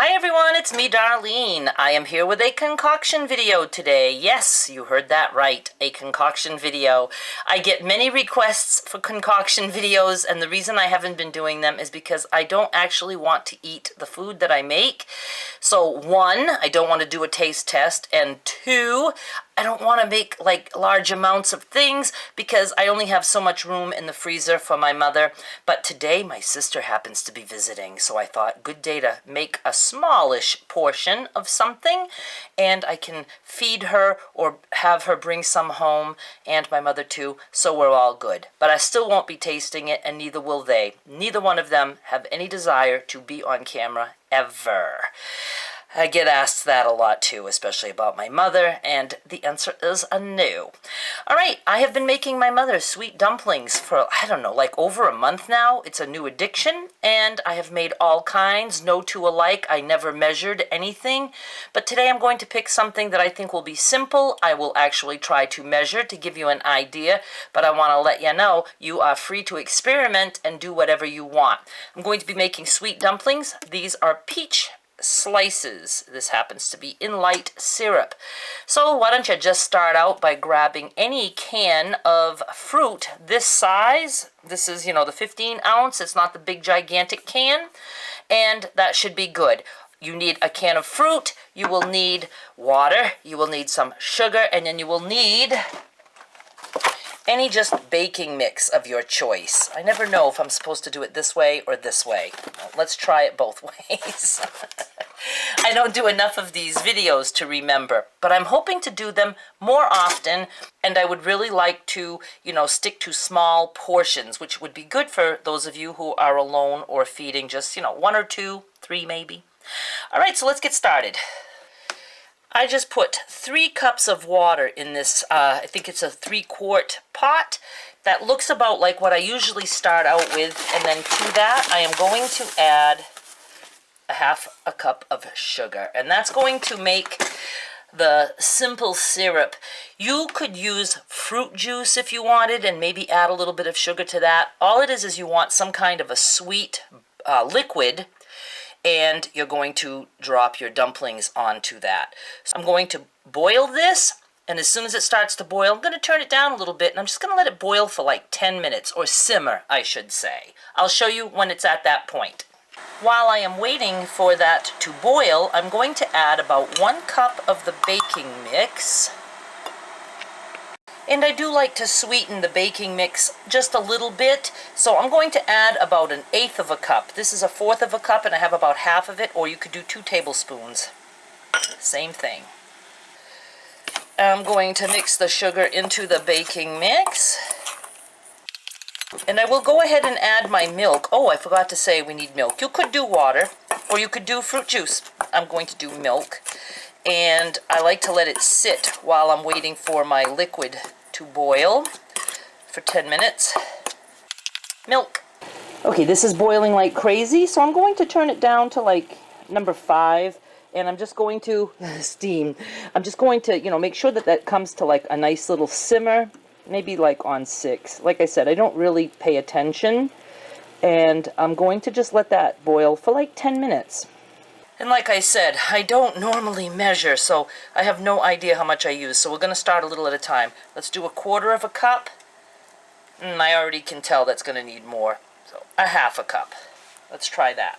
Hi everyone, it's me Darlene. I am here with a concoction video today. Yes, you heard that right, a concoction video. I get many requests for concoction videos, and the reason I haven't been doing them is because I don't actually want to eat the food that I make. So one, I don't want to do a taste test, and two, I don't want to make like large amounts of things because I only have so much room in the freezer for my mother. But today my sister happens to be visiting, so I thought good day to make a smallish portion of something, and I can feed her or have her bring some home, and my mother too, so we're all good. But I still won't be tasting it, and neither will they. Neither one of them have any desire to be on camera ever. I get asked that a lot too, especially about my mother, and the answer is a no. Alright, I have been making my mother sweet dumplings for, I don't know, like over a month now. It's a new addiction, and I have made all kinds, no two alike. I never measured anything, but today I'm going to pick something that I think will be simple. I will actually try to measure to give you an idea, but I want to let you know you are free to experiment and do whatever you want. I'm going to be making sweet dumplings. These are peach slices. This happens to be in light syrup. So why don't you just start out by grabbing any can of fruit this size. This is, you know, the 15 ounce. It's not the big gigantic can, and that should be good. You need a can of fruit, you will need water, you will need some sugar, and then you will need any just baking mix of your choice. I never know if I'm supposed to do it this way or this way. Let's try it both ways. I don't do enough of these videos to remember, but I'm hoping to do them more often, and I would really like to, you know, stick to small portions, which would be good for those of you who are alone or feeding just, you know, 1 or 2, 3 maybe. All right, so let's get started. I just put 3 cups of water in this, I think it's a 3-quart pot. That looks about like what I usually start out with, and then to that I am going to add a half a cup of sugar, and that's going to make the simple syrup. You could use fruit juice if you wanted and maybe add a little bit of sugar to that. All it is you want some kind of a sweet liquid, and you're going to drop your dumplings onto that. So I'm going to boil this, and as soon as it starts to boil, I'm going to turn it down a little bit, and I'm just going to let it boil for like 10 minutes, or simmer, I should say. I'll show you when it's at that point. While I am waiting for that to boil, I'm going to add about 1 cup of the baking mix. And I do like to sweeten the baking mix just a little bit, so I'm going to add about 1/8 of a cup. This is 1/4 of a cup, and I have about half of it, or you could do 2 tablespoons. Same thing. I'm going to mix the sugar into the baking mix. And I will go ahead and add my milk. Oh, I forgot to say we need milk. You could do water, or you could do fruit juice. I'm going to do milk. And I like to let it sit while I'm waiting for my liquid to boil for 10 minutes. Milk. Okay, this is boiling like crazy, so I'm going to turn it down to like number 5, and I'm just going to steam. I'm just going to, you know, make sure that that comes to like a nice little simmer, maybe like on 6. Like I said, I don't really pay attention, and I'm going to just let that boil for like 10 minutes. And like I said, I don't normally measure, so I have no idea how much I use. So we're going to start a little at a time. Let's do 1/4 of a cup. I already can tell that's going to need more. So 1/2 cup. Let's try that.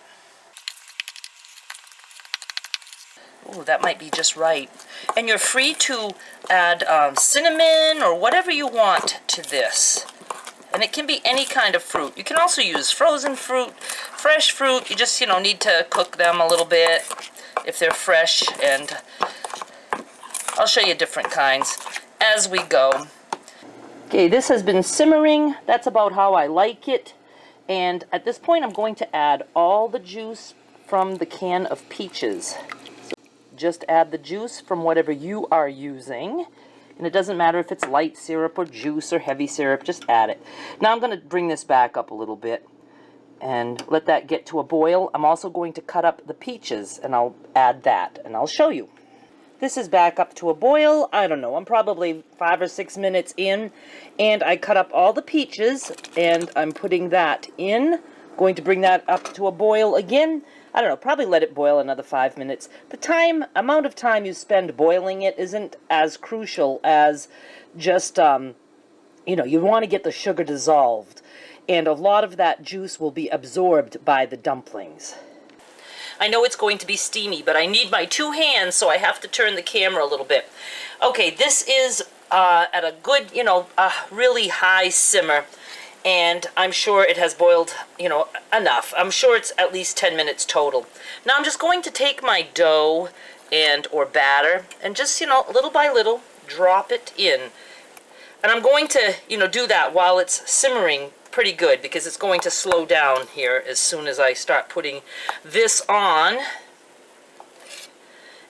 Ooh, that might be just right. And you're free to add cinnamon or whatever you want to this. And it can be any kind of fruit. You can also use frozen fruit, fresh fruit. You just, you know, need to cook them a little bit if they're fresh. And I'll show you different kinds as we go. Okay, this has been simmering. That's about how I like it. And at this point, I'm going to add all the juice from the can of peaches. So just add the juice from whatever you are using. And it doesn't matter if it's light syrup or juice or heavy syrup, just add it. Now I'm going to bring this back up a little bit and let that get to a boil. I'm also going to cut up the peaches, and I'll add that, and I'll show you. This is back up to a boil. I don't know, I'm probably 5 or 6 minutes in, and I cut up all the peaches, and I'm putting that in. Going to bring that up to a boil again. I don't know, probably let it boil another 5 minutes. The amount of time you spend boiling it isn't as crucial as just, you know, you want to get the sugar dissolved. And a lot of that juice will be absorbed by the dumplings. I know it's going to be steamy, but I need my 2 hands, so I have to turn the camera a little bit. Okay, this is at a good, you know, really high simmer, and I'm sure it has boiled, you know, enough. I'm sure it's at least 10 minutes total. Now I'm just going to take my dough or batter and just, you know, little by little, drop it in. And I'm going to, you know, do that while it's simmering pretty good, because it's going to slow down here as soon as I start putting this on.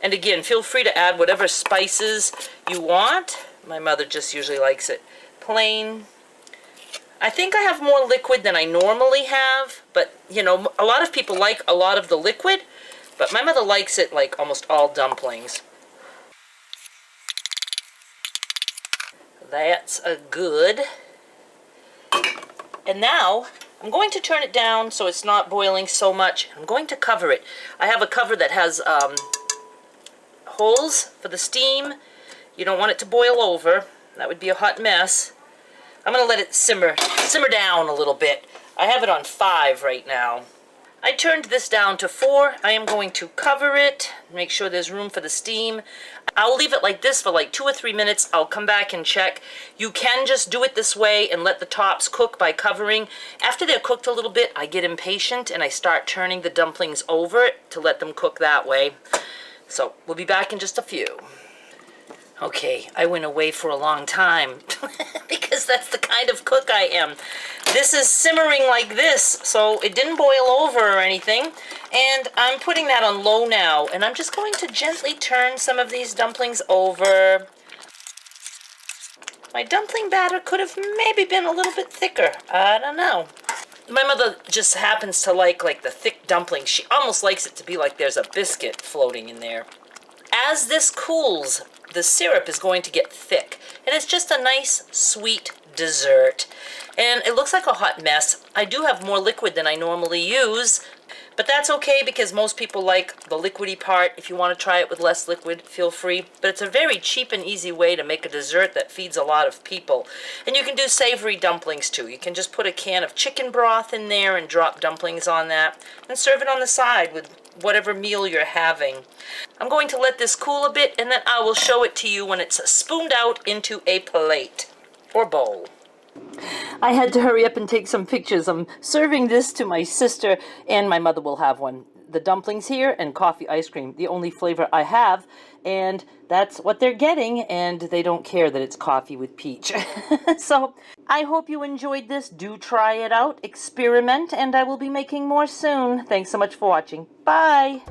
And again, feel free to add whatever spices you want. My mother just usually likes it plain. I think I have more liquid than I normally have, but you know, a lot of people like a lot of the liquid, but my mother likes it like almost all dumplings. That's a good. And now I'm going to turn it down so it's not boiling so much. I'm going to cover it. I have a cover that has holes for the steam. You don't want it to boil over. That would be a hot mess. I'm going to let it simmer down a little bit. I have it on 5 right now. I turned this down to 4. I am going to cover it, make sure there's room for the steam. I'll leave it like this for like 2 or 3 minutes. I'll come back and check. You can just do it this way and let the tops cook by covering. After they're cooked a little bit, I get impatient and I start turning the dumplings over to let them cook that way. So we'll be back in just a few. Okay, I went away for a long time because that's the kind of cook I am. This is simmering like this, so it didn't boil over or anything. And I'm putting that on low now, and I'm just going to gently turn some of these dumplings over. My dumpling batter could have maybe been a little bit thicker. I don't know. My mother just happens to like the thick dumplings. She almost likes it to be like there's a biscuit floating in there. As this cools, the syrup is going to get thick, and it's just a nice sweet dessert. And it looks like a hot mess. I do have more liquid than I normally use, but that's okay because most people like the liquidy part. If you want to try it with less liquid, feel free. But it's a very cheap and easy way to make a dessert that feeds a lot of people. And you can do savory dumplings too. You can just put a can of chicken broth in there and drop dumplings on that and serve it on the side with whatever meal you're having. I'm going to let this cool a bit, and then I will show it to you when it's spooned out into a plate or bowl. I had to hurry up and take some pictures. I'm serving this to my sister, and my mother will have one. The dumplings here and coffee ice cream, the only flavor I have, and that's what they're getting, and they don't care that it's coffee with peach. So I hope you enjoyed this. Do try it out, experiment, and I will be making more soon. Thanks so much for watching. Bye!